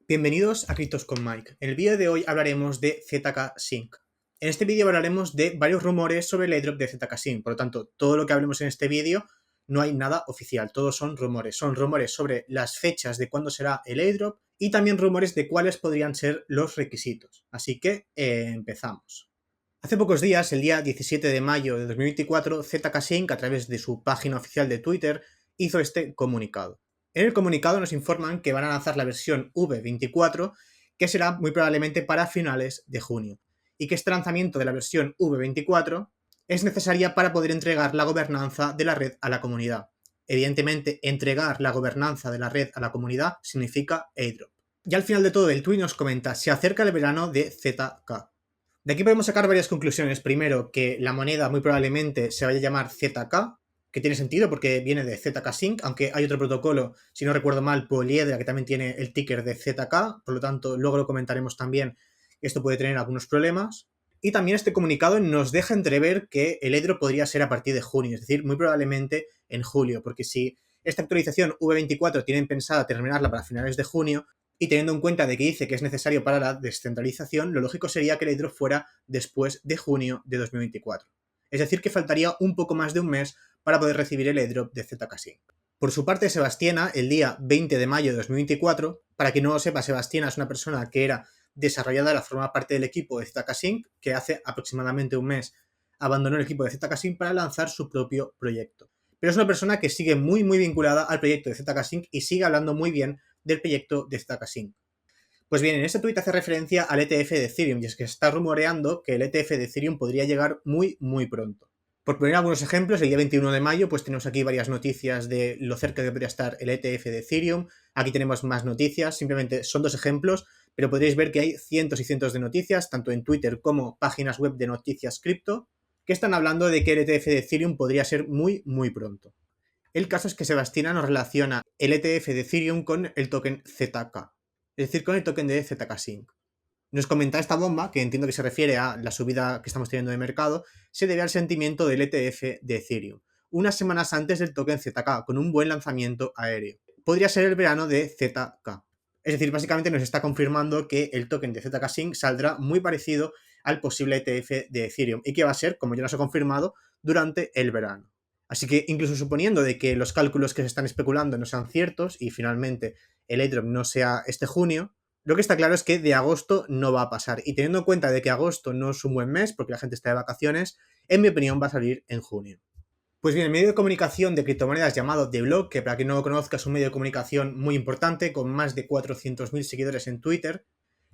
Bienvenidos a Criptos con Mike. En el vídeo de hoy hablaremos de ZK Sync. En este vídeo hablaremos de varios rumores sobre el airdrop de ZK Sync. Por lo tanto, todo lo que hablemos en este vídeo no hay nada oficial, todos son rumores. Son rumores sobre las fechas de cuándo será el airdrop y también rumores de cuáles podrían ser los requisitos. Así que empezamos. Hace pocos días, el día 17 de mayo de 2024, ZK Sync, a través de su página oficial de Twitter, hizo este comunicado. En el comunicado nos informan que van a lanzar la versión V24, que será muy probablemente para finales de junio, y que este lanzamiento de la versión V24 es necesaria para poder entregar la gobernanza de la red a la comunidad. Evidentemente, entregar la gobernanza de la red a la comunidad significa airdrop. Y al final de todo, el tweet nos comenta: se acerca el verano de ZK. De aquí podemos sacar varias conclusiones. Primero, que la moneda muy probablemente se vaya a llamar ZK, que tiene sentido porque viene de ZK Sync, aunque hay otro protocolo, si no recuerdo mal, Poliedra, que también tiene el ticker de ZK, por lo tanto, luego lo comentaremos también, esto puede tener algunos problemas. Y también este comunicado nos deja entrever que el airdrop podría ser a partir de junio, es decir, muy probablemente en julio, porque si esta actualización V24 tienen pensada terminarla para finales de junio, y teniendo en cuenta de que dice que es necesario para la descentralización, lo lógico sería que el airdrop fuera después de junio de 2024. Es decir, que faltaría un poco más de un mes para poder recibir el airdrop de ZK Sync. Por su parte, Sebastiana, el día 20 de mayo de 2024, para quien no lo sepa, Sebastiana es una persona que era desarrolladora, forma parte del equipo de ZK Sync, que hace aproximadamente un mes abandonó el equipo de ZK Sync para lanzar su propio proyecto. Pero es una persona que sigue muy vinculada al proyecto de ZK Sync y sigue hablando muy bien del proyecto de ZK Sync. Pues bien, en este tuit hace referencia al ETF de Ethereum, y es que se está rumoreando que el ETF de Ethereum podría llegar muy pronto. Por poner algunos ejemplos, el día 21 de mayo pues tenemos aquí varias noticias de lo cerca que podría estar el ETF de Ethereum. Aquí tenemos más noticias, simplemente son dos ejemplos, pero podréis ver que hay cientos y cientos de noticias, tanto en Twitter como páginas web de noticias cripto, que están hablando de que el ETF de Ethereum podría ser muy pronto. El caso es que Sebastiana nos relaciona el ETF de Ethereum con el token ZK, es decir, con el token de ZK Sync. Nos comenta esta bomba, que entiendo que se refiere a la subida que estamos teniendo de mercado, se debe al sentimiento del ETF de Ethereum, unas semanas antes del token ZK, con un buen lanzamiento aéreo. Podría ser el verano de ZK. Es decir, básicamente nos está confirmando que el token de ZK Sync saldrá muy parecido al posible ETF de Ethereum y que va a ser, como ya nos ha confirmado, durante el verano. Así que incluso suponiendo de que los cálculos que se están especulando no sean ciertos y finalmente el airdrop no sea este junio, lo que está claro es que de agosto no va a pasar. Y teniendo en cuenta de que agosto no es un buen mes porque la gente está de vacaciones, en mi opinión va a salir en junio. Pues bien, el medio de comunicación de criptomonedas llamado The Block, que para quien no lo conozca es un medio de comunicación muy importante con más de 400.000 seguidores en Twitter,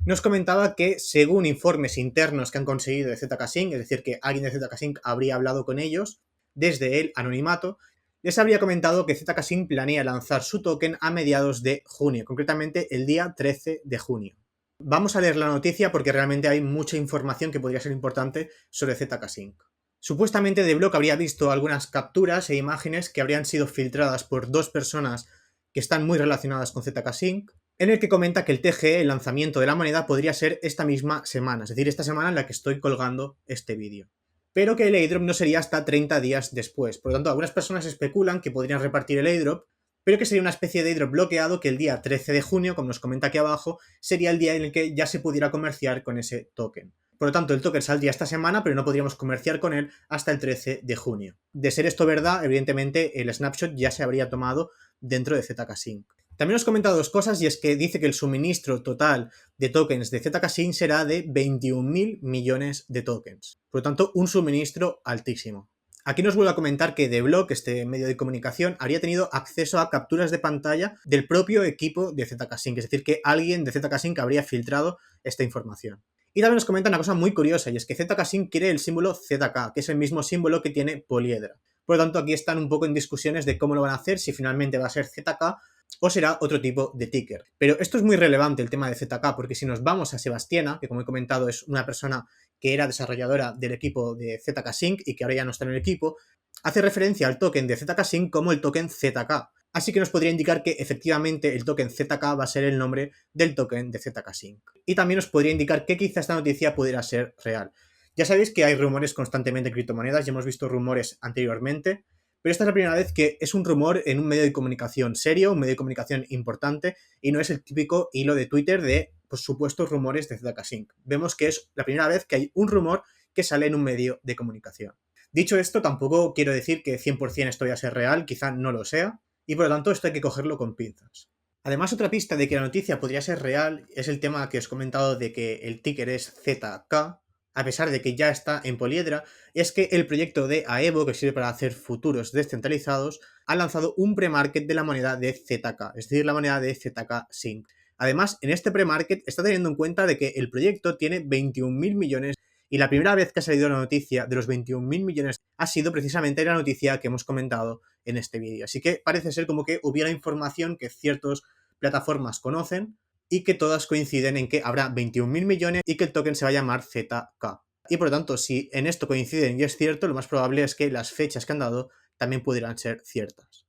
nos comentaba que según informes internos que han conseguido de ZK Sync, es decir, que alguien de ZK Sync habría hablado con ellos desde el anonimato, les habría comentado que ZK Sync planea lanzar su token a mediados de junio, concretamente el día 13 de junio. Vamos a leer la noticia porque realmente hay mucha información que podría ser importante sobre ZK Sync. Supuestamente The Block habría visto algunas capturas e imágenes que habrían sido filtradas por dos personas que están muy relacionadas con ZK Sync, en el que comenta que el TGE, el lanzamiento de la moneda, podría ser esta misma semana, es decir, esta semana en la que estoy colgando este vídeo. Pero que el airdrop no sería hasta 30 días después. Por lo tanto, algunas personas especulan que podrían repartir el airdrop, pero que sería una especie de airdrop bloqueado que el día 13 de junio, como nos comenta aquí abajo, sería el día en el que ya se pudiera comerciar con ese token. Por lo tanto, el token saldría esta semana, pero no podríamos comerciar con él hasta el 13 de junio. De ser esto verdad, evidentemente el snapshot ya se habría tomado dentro de ZK Sync. También os comenta dos cosas, y es que dice que el suministro total de tokens de ZK Sync será de 21.000 millones de tokens. Por lo tanto, un suministro altísimo. Aquí nos vuelve a comentar que The Block, este medio de comunicación, habría tenido acceso a capturas de pantalla del propio equipo de ZK Sync, es decir, que alguien de ZK Sync habría filtrado esta información. Y también nos comenta una cosa muy curiosa, y es que ZK Sync quiere el símbolo ZK, que es el mismo símbolo que tiene Poliedra. Por lo tanto, aquí están un poco en discusiones de cómo lo van a hacer, si finalmente va a ser ZK o será otro tipo de ticker. Pero esto es muy relevante, el tema de ZK, porque si nos vamos a Sebastiana, que como he comentado es una persona que era desarrolladora del equipo de ZK Sync y que ahora ya no está en el equipo, hace referencia al token de ZK Sync como el token ZK. Así que nos podría indicar que efectivamente el token ZK va a ser el nombre del token de ZK Sync. Y también nos podría indicar que quizá esta noticia pudiera ser real. Ya sabéis que hay rumores constantemente en criptomonedas, ya hemos visto rumores anteriormente, pero esta es la primera vez que es un rumor en un medio de comunicación serio, un medio de comunicación importante, y no es el típico hilo de Twitter de pues, supuestos rumores de ZK Sync. Vemos que es la primera vez que hay un rumor que sale en un medio de comunicación. Dicho esto, tampoco quiero decir que 100% esto vaya a ser real, quizá no lo sea, y por lo tanto esto hay que cogerlo con pinzas. Además, otra pista de que la noticia podría ser real es el tema que os he comentado de que el ticker es ZK, a pesar de que ya está en Poliedra, es que el proyecto de Aevo, que sirve para hacer futuros descentralizados, ha lanzado un pre-market de la moneda de ZK, es decir, la moneda de ZK Sync. Además, en este pre-market está teniendo en cuenta de que el proyecto tiene 21.000 millones y la primera vez que ha salido la noticia de los 21.000 millones ha sido precisamente la noticia que hemos comentado en este vídeo. Así que parece ser como que hubiera información que ciertas plataformas conocen y que todas coinciden en que habrá 21.000 millones y que el token se va a llamar ZK. Y por lo tanto, si en esto coinciden y es cierto, lo más probable es que las fechas que han dado también pudieran ser ciertas.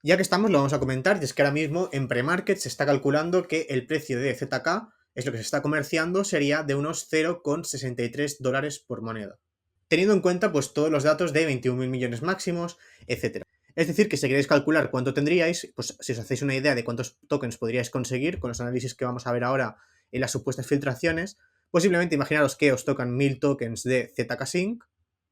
Ya que estamos, lo vamos a comentar, y es que ahora mismo en pre-market se está calculando que el precio de ZK, es lo que se está comerciando, sería de unos 0,63 dólares por moneda, teniendo en cuenta pues todos los datos de 21.000 millones máximos, etc. Es decir, que si queréis calcular cuánto tendríais, pues si os hacéis una idea de cuántos tokens podríais conseguir con los análisis que vamos a ver ahora en las supuestas filtraciones, pues simplemente imaginaros que os tocan 1000 tokens de ZK Sync,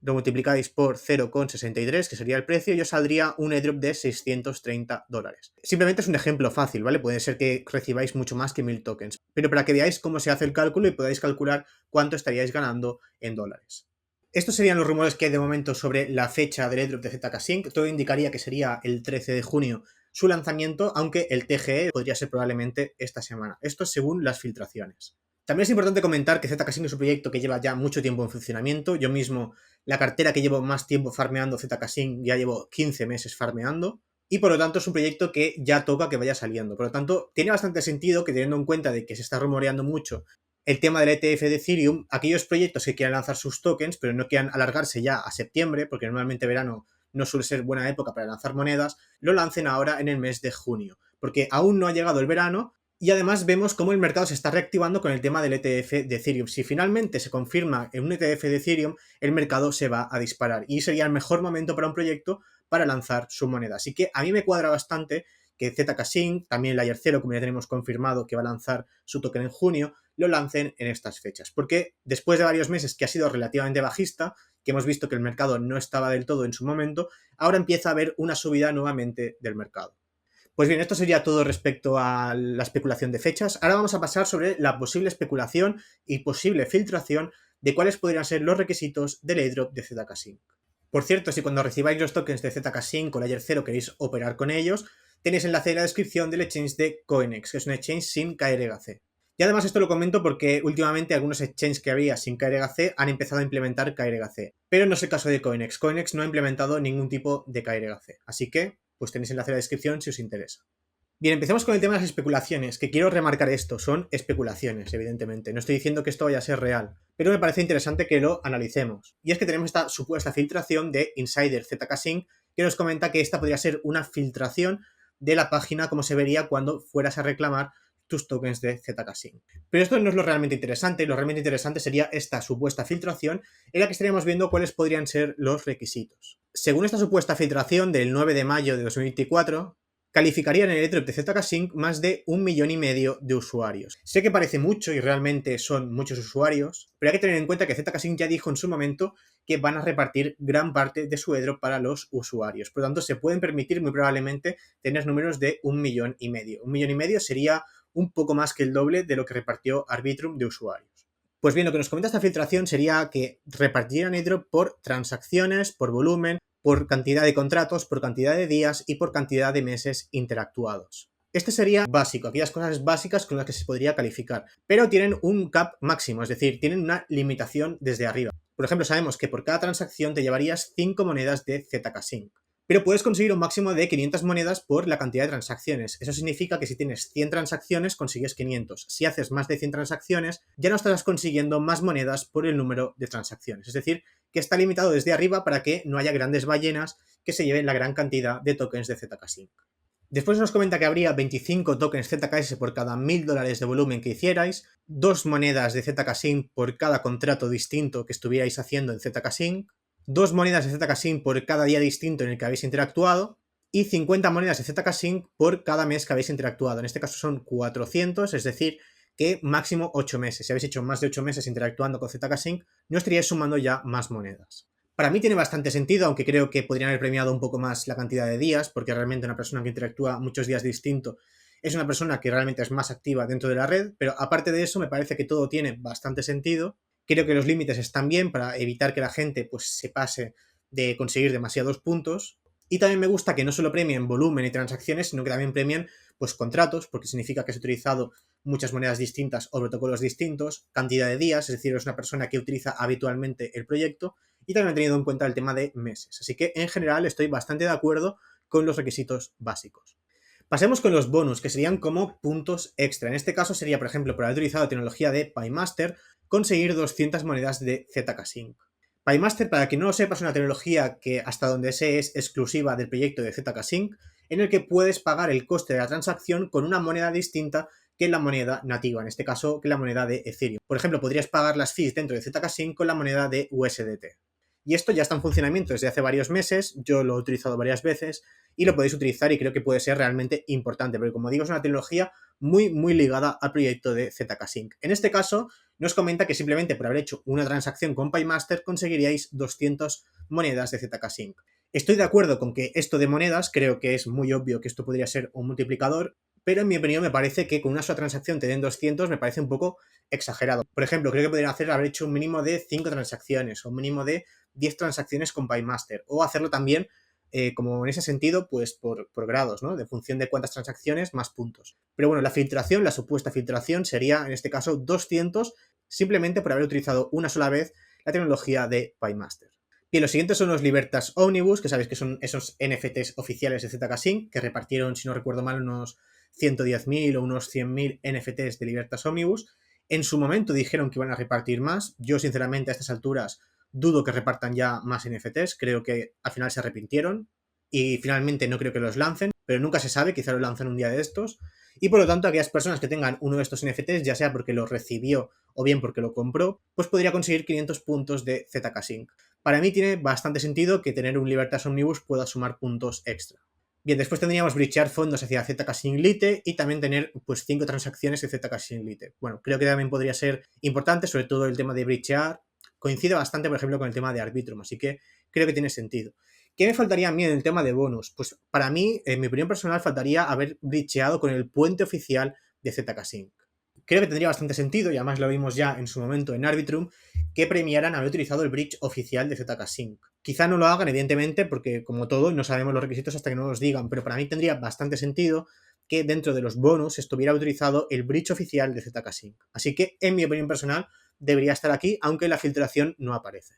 lo multiplicáis por 0,63, que sería el precio, y os saldría un airdrop de 630 dólares. Simplemente es un ejemplo fácil, ¿vale? Puede ser que recibáis mucho más que 1000 tokens, pero para que veáis cómo se hace el cálculo y podáis calcular cuánto estaríais ganando en dólares. Estos serían los rumores que hay de momento sobre la fecha del airdrop de ZK Sync. Todo indicaría que sería el 13 de junio su lanzamiento, aunque el TGE podría ser probablemente esta semana. Esto según las filtraciones. También es importante comentar que ZK Sync es un proyecto que lleva ya mucho tiempo en funcionamiento. Yo mismo, la cartera que llevo más tiempo farmeando ZK Sync, ya llevo 15 meses farmeando. Y por lo tanto es un proyecto que ya toca que vaya saliendo. Por lo tanto, tiene bastante sentido que, teniendo en cuenta de que se está rumoreando mucho el tema del ETF de Ethereum, aquellos proyectos que quieran lanzar sus tokens, pero no quieran alargarse ya a septiembre, porque normalmente verano no suele ser buena época para lanzar monedas, lo lancen ahora en el mes de junio, porque aún no ha llegado el verano. Y además vemos cómo el mercado se está reactivando con el tema del ETF de Ethereum. Si finalmente se confirma en un ETF de Ethereum, el mercado se va a disparar y sería el mejor momento para un proyecto para lanzar su moneda. Así que a mí me cuadra bastante que ZK Sync, también Layer 0, como ya tenemos confirmado que va a lanzar su token en junio, lo lancen en estas fechas. Porque después de varios meses que ha sido relativamente bajista, que hemos visto que el mercado no estaba del todo en su momento, ahora empieza a haber una subida nuevamente del mercado. Pues bien, esto sería todo respecto a la especulación de fechas. Ahora vamos a pasar sobre la posible especulación y posible filtración de cuáles podrían ser los requisitos del airdrop de ZK Sync. Por cierto, si cuando recibáis los tokens de ZK Sync o Layer 0 queréis operar con ellos, tenéis enlace en la descripción del exchange de Coinex, que es un exchange sin KRGC. Y además esto lo comento porque últimamente algunos exchanges que había sin KRGC han empezado a implementar KRGC. Pero no es el caso de Coinex. Coinex no ha implementado ningún tipo de KRGC. Así que pues tenéis enlace en la descripción si os interesa. Bien, empecemos con el tema de las especulaciones, que quiero remarcar esto, son especulaciones, evidentemente. No estoy diciendo que esto vaya a ser real, pero me parece interesante que lo analicemos. Y es que tenemos esta supuesta filtración de Insider ZK Sync, que nos comenta que esta podría ser una filtración de la página como se vería cuando fueras a reclamar tus tokens de ZK Sync. Pero esto no es lo realmente interesante. Lo realmente interesante sería esta supuesta filtración en la que estaríamos viendo cuáles podrían ser los requisitos. Según esta supuesta filtración del 9 de mayo de 2024, calificarían el airdrop de ZK Sync más de 1,5 millones de usuarios. Sé que parece mucho y realmente son muchos usuarios, pero hay que tener en cuenta que ZK Sync ya dijo en su momento que van a repartir gran parte de su airdrop para los usuarios. Por lo tanto, se pueden permitir muy probablemente tener números de 1,5 millones. 1,5 millones sería un poco más que el doble de lo que repartió Arbitrum de usuarios. Pues bien, lo que nos comenta esta filtración sería que repartirían airdrop por transacciones, por volumen, por cantidad de contratos, por cantidad de días y por cantidad de meses interactuados. Este sería básico, aquellas cosas básicas con las que se podría calificar, pero tienen un cap máximo, es decir, tienen una limitación desde arriba. Por ejemplo, sabemos que por cada transacción te llevarías 5 monedas de ZK Sync, pero puedes conseguir un máximo de 500 monedas por la cantidad de transacciones. Eso significa que si tienes 100 transacciones, consigues 500. Si haces más de 100 transacciones, ya no estarás consiguiendo más monedas por el número de transacciones. Es decir, que está limitado desde arriba para que no haya grandes ballenas que se lleven la gran cantidad de tokens de ZK Sync. Después nos comenta que habría 25 tokens ZKS por cada $1000 de volumen que hicierais, 2 monedas de ZK Sync por cada contrato distinto que estuvierais haciendo en ZK Sync, 2 monedas de ZK-Sync por cada día distinto en el que habéis interactuado y 50 monedas de ZK-Sync por cada mes que habéis interactuado. En este caso son 400, es decir, que máximo 8 meses. Si habéis hecho más de 8 meses interactuando con ZK-Sync, no estaríais sumando ya más monedas. Para mí tiene bastante sentido, aunque creo que podrían haber premiado un poco más la cantidad de días, porque realmente una persona que interactúa muchos días distintos es una persona que realmente es más activa dentro de la red, pero aparte de eso me parece que todo tiene bastante sentido. Creo que los límites están bien para evitar que la gente pues, se pase de conseguir demasiados puntos. Y también me gusta que no solo premien volumen y transacciones, sino que también premien pues, contratos, porque significa que has utilizado muchas monedas distintas o protocolos distintos, cantidad de días, es decir, es una persona que utiliza habitualmente el proyecto, y también he tenido en cuenta el tema de meses. Así que en general estoy bastante de acuerdo con los requisitos básicos. Pasemos con los bonus, que serían como puntos extra. En este caso sería, por ejemplo, por haber utilizado la tecnología de PyMaster, conseguir 200 monedas de ZK-Sync. PyMaster, para quien no lo sepa, es una tecnología que hasta donde sé es exclusiva del proyecto de ZK-Sync, en el que puedes pagar el coste de la transacción con una moneda distinta que la moneda nativa, en este caso que la moneda de Ethereum. Por ejemplo, podrías pagar las fees dentro de ZK-Sync con la moneda de USDT. Y esto ya está en funcionamiento desde hace varios meses, yo lo he utilizado varias veces y lo podéis utilizar y creo que puede ser realmente importante, porque como digo es una tecnología muy ligada al proyecto de ZK-Sync. En este caso nos comenta que simplemente por haber hecho una transacción con PyMaster conseguiríais 200 monedas de ZK-Sync. Estoy de acuerdo con que esto de monedas, creo que es muy obvio que esto podría ser un multiplicador, pero en mi opinión me parece que con una sola transacción te den 200 me parece un poco exagerado. Por ejemplo, creo que podrían haber hecho un mínimo de 5 transacciones o un mínimo de 10 transacciones con PyMaster, o hacerlo también como en ese sentido, pues por grados, ¿no? De función de cuántas transacciones, más puntos. Pero bueno, la filtración, la supuesta filtración sería, en este caso, 200 simplemente por haber utilizado una sola vez la tecnología de PyMaster. Bien, los siguientes son los Libertas Omnibus, que sabéis que son esos NFTs oficiales de ZK-Sync, que repartieron, si no recuerdo mal, unos 110.000 o unos 100.000 NFTs de Libertas Omnibus. En su momento dijeron que iban a repartir más. Yo, sinceramente, a estas alturas dudo que repartan ya más NFTs, creo que al final se arrepintieron y finalmente no creo que los lancen, pero nunca se sabe, quizá lo lancen un día de estos. Y por lo tanto, aquellas personas que tengan uno de estos NFTs, ya sea porque lo recibió o bien porque lo compró, pues podría conseguir 500 puntos de ZK-Sync. Para mí tiene bastante sentido que tener un Libertas Omnibus pueda sumar puntos extra. Bien, después tendríamos bridgear fondos hacia ZK-Sync Lite y también tener pues 5 transacciones de ZK-Sync Lite. Bueno, creo que también podría ser importante, sobre todo el tema de bridgear. Coincide bastante, por ejemplo, con el tema de Arbitrum, así que creo que tiene sentido. ¿Qué me faltaría a mí en el tema de bonus? Pues para mí, en mi opinión personal, faltaría haber bridgeado con el puente oficial de ZK-Sync. Creo que tendría bastante sentido, y además lo vimos ya en su momento en Arbitrum, que premiaran haber utilizado el bridge oficial de ZK-Sync. Quizá no lo hagan, evidentemente, porque como todo, no sabemos los requisitos hasta que no los digan, pero para mí tendría bastante sentido que dentro de los bonus estuviera utilizado el bridge oficial de ZK-Sync. Así que, en mi opinión personal, debería estar aquí, aunque la filtración no aparece.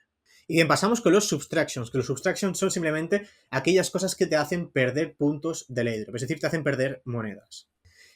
Y bien, pasamos con los subtractions, que los subtractions son simplemente aquellas cosas que te hacen perder puntos del airdrop, es decir, te hacen perder monedas.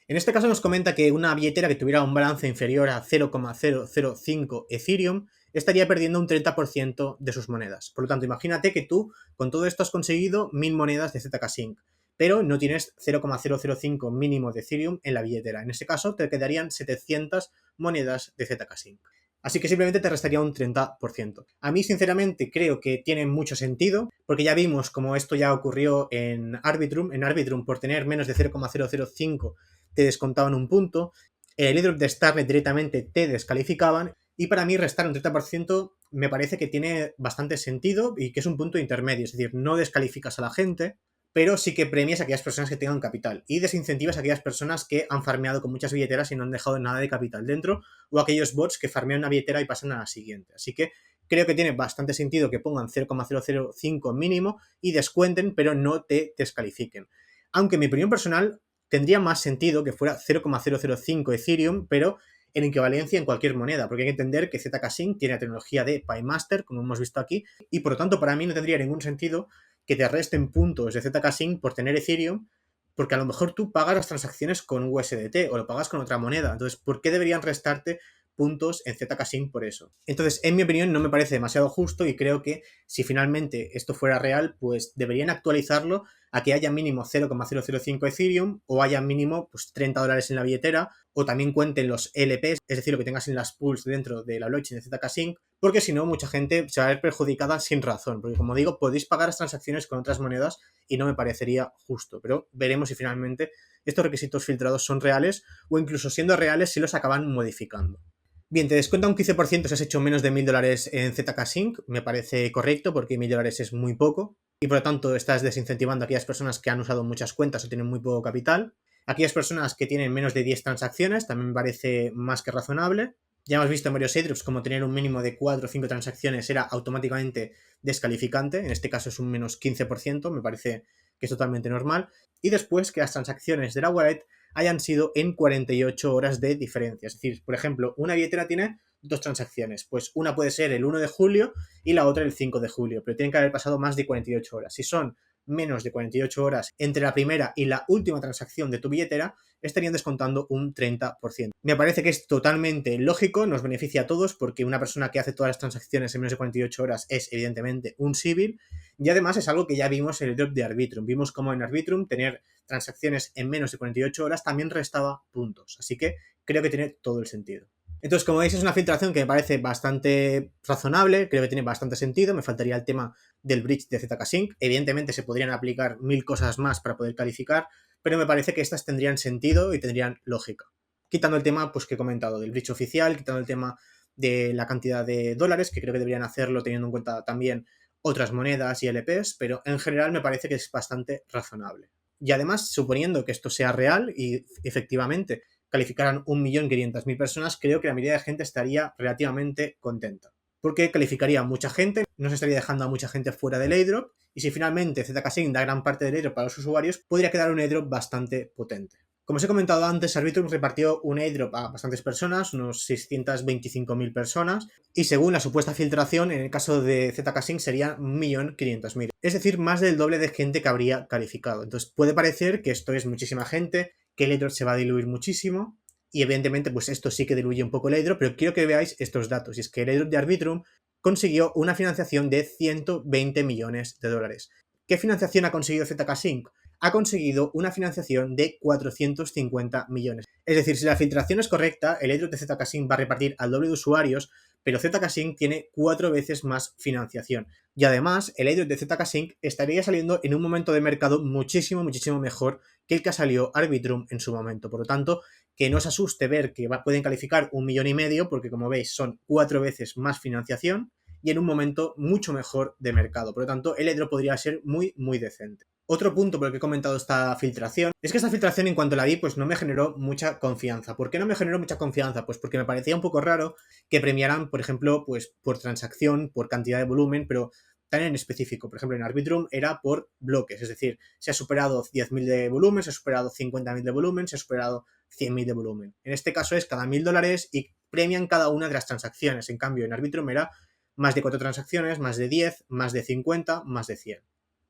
En este caso nos comenta que una billetera que tuviera un balance inferior a 0,005 Ethereum estaría perdiendo un 30% de sus monedas. Por lo tanto, imagínate que tú con todo esto has conseguido 1000 monedas de ZK-Sync, pero no tienes 0,005 mínimo de Ethereum en la billetera. En ese caso te quedarían 700 monedas de ZK-Sync. Así que simplemente te restaría un 30%. A mí, sinceramente, creo que tiene mucho sentido, porque ya vimos como esto ya ocurrió en Arbitrum. En Arbitrum, por tener menos de 0,005 te descontaban un punto, el airdrop de Starnet directamente te descalificaban, y para mí restar un 30% me parece que tiene bastante sentido y que es un punto intermedio, es decir, no descalificas a la gente, pero sí que premias a aquellas personas que tengan capital y desincentivas a aquellas personas que han farmeado con muchas billeteras y no han dejado nada de capital dentro, o aquellos bots que farmean una billetera y pasan a la siguiente. Así que creo que tiene bastante sentido que pongan 0,005 mínimo y descuenten, pero no te descalifiquen. Aunque en mi opinión personal tendría más sentido que fuera 0,005 Ethereum, pero en equivalencia en cualquier moneda, porque hay que entender que ZK-Sync tiene la tecnología de PyMaster, como hemos visto aquí, y por lo tanto para mí no tendría ningún sentido que te resten puntos de ZK-Sync por tener Ethereum, porque a lo mejor tú pagas las transacciones con USDT o lo pagas con otra moneda. Entonces, ¿por qué deberían restarte puntos en ZK-Sync por eso? Entonces, en mi opinión, no me parece demasiado justo y creo que si finalmente esto fuera real, pues deberían actualizarlo a que haya mínimo 0,005 Ethereum o haya mínimo pues, $30 en la billetera, o también cuenten los LPs, es decir, lo que tengas en las pools dentro de la blockchain de ZK-Sync, porque si no, mucha gente se va a ver perjudicada sin razón, porque como digo, podéis pagar las transacciones con otras monedas y no me parecería justo, pero veremos si finalmente estos requisitos filtrados son reales o incluso siendo reales si los acaban modificando. Bien, te descuenta un 15% si has hecho menos de $1000 en ZK Sync, me parece correcto porque $1000 es muy poco y por lo tanto estás desincentivando a aquellas personas que han usado muchas cuentas o tienen muy poco capital. Aquellas personas que tienen menos de 10 transacciones también me parece más que razonable. Ya hemos visto en varios airdrops como tener un mínimo de 4 o 5 transacciones era automáticamente descalificante, en este caso es un menos 15%, me parece que es totalmente normal. Y después que las transacciones de la wallet hayan sido en 48 horas de diferencia. Es decir, por ejemplo, una billetera tiene dos transacciones, pues una puede ser el 1 de julio y la otra el 5 de julio, pero tienen que haber pasado más de 48 horas. Si son menos de 48 horas entre la primera y la última transacción de tu billetera, estarían descontando un 30%. Me parece que es totalmente lógico, nos beneficia a todos porque una persona que hace todas las transacciones en menos de 48 horas es evidentemente un civil y además es algo que ya vimos en el drop de Arbitrum. Vimos cómo en Arbitrum tener transacciones en menos de 48 horas también restaba puntos, así que creo que tiene todo el sentido. Entonces, como veis, es una filtración que me parece bastante razonable, creo que tiene bastante sentido, me faltaría el tema del bridge de ZK Sync. Evidentemente se podrían aplicar 1000 cosas más para poder calificar, pero me parece que estas tendrían sentido y tendrían lógica. Quitando el tema pues, que he comentado del bridge oficial, quitando el tema de la cantidad de dólares, que creo que deberían hacerlo teniendo en cuenta también otras monedas y LPs, pero en general me parece que es bastante razonable. Y además, suponiendo que esto sea real y efectivamente calificaran 1.500.000 personas, creo que la mayoría de gente estaría relativamente contenta. Porque calificaría a mucha gente, no se estaría dejando a mucha gente fuera del airdrop, y si finalmente ZK Sync da gran parte del airdrop para los usuarios, podría quedar un airdrop bastante potente. Como os he comentado antes, Arbitrum repartió un airdrop a bastantes personas, unos 625.000 personas, y según la supuesta filtración, en el caso de ZK Sync sería 1.500.000. Es decir, más del doble de gente que habría calificado. Entonces puede parecer que esto es muchísima gente, que el airdrop se va a diluir muchísimo, y evidentemente pues esto sí que diluye un poco el airdrop, pero quiero que veáis estos datos, y es que el airdrop de Arbitrum consiguió una financiación de 120 millones de dólares. ¿Qué financiación ha conseguido ZK Sync? Ha conseguido una financiación de 450 millones. Es decir, si la filtración es correcta, el airdrop de ZK Sync va a repartir al doble de usuarios, pero ZK Sync tiene 4 veces más financiación. Y además, el airdrop de ZK Sync estaría saliendo en un momento de mercado muchísimo mejor que el que salió Arbitrum en su momento. Por lo tanto, que no os asuste ver que pueden calificar 1,5 millones, porque como veis son 4 veces más financiación y en un momento mucho mejor de mercado. Por lo tanto, el airdrop podría ser muy decente. Otro punto por el que he comentado esta filtración es que esta filtración en cuanto la vi pues no me generó mucha confianza. ¿Por qué no me generó mucha confianza? Pues porque me parecía un poco raro que premiaran, por ejemplo, pues por transacción, por cantidad de volumen, pero tan en específico. Por ejemplo, en Arbitrum era por bloques, es decir, se ha superado 10.000 de volumen, se ha superado 50.000 de volumen, se ha superado 100.000 de volumen. En este caso es cada $1.000 y premian cada una de las transacciones. En cambio, en Arbitrum era más de 4 transacciones, más de 10, más de 50, más de 100.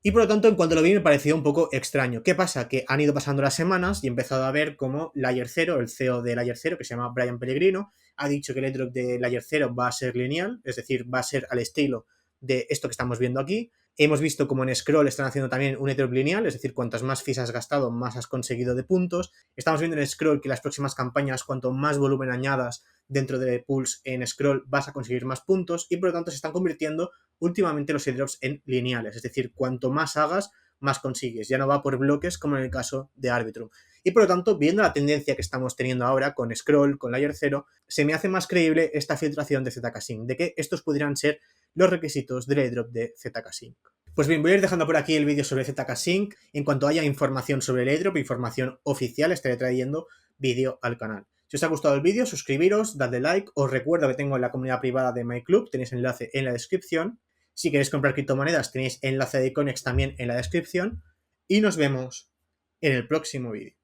Y por lo tanto, en cuanto lo vi, me pareció un poco extraño. ¿Qué pasa? Que han ido pasando las semanas y he empezado a ver cómo Layer 0, el CEO de Layer 0, que se llama Brian Pellegrino, ha dicho que el airdrop de Layer 0 va a ser lineal, es decir, va a ser al estilo de esto que estamos viendo aquí. Hemos visto como en Scroll están haciendo también un airdrop lineal, es decir, cuantas más fees has gastado, más has conseguido de puntos. Estamos viendo en Scroll que las próximas campañas, cuanto más volumen añadas dentro de Pulse en Scroll, vas a conseguir más puntos y por lo tanto se están convirtiendo últimamente los airdrops en lineales, es decir, cuanto más hagas, más consigues. Ya no va por bloques como en el caso de Arbitrum. Y por lo tanto, viendo la tendencia que estamos teniendo ahora con Scroll, con Layer 0, se me hace más creíble esta filtración de ZK Sync, de que estos pudieran ser los requisitos del airdrop de ZK Sync. Pues bien, voy a ir dejando por aquí el vídeo sobre ZK Sync. En cuanto haya información sobre el airdrop, información oficial, estaré trayendo vídeo al canal. Si os ha gustado el vídeo, suscribiros, dadle like. Os recuerdo que tengo la comunidad privada de MyClub, tenéis enlace en la descripción. Si queréis comprar criptomonedas, tenéis enlace de Conex también en la descripción. Y nos vemos en el próximo vídeo.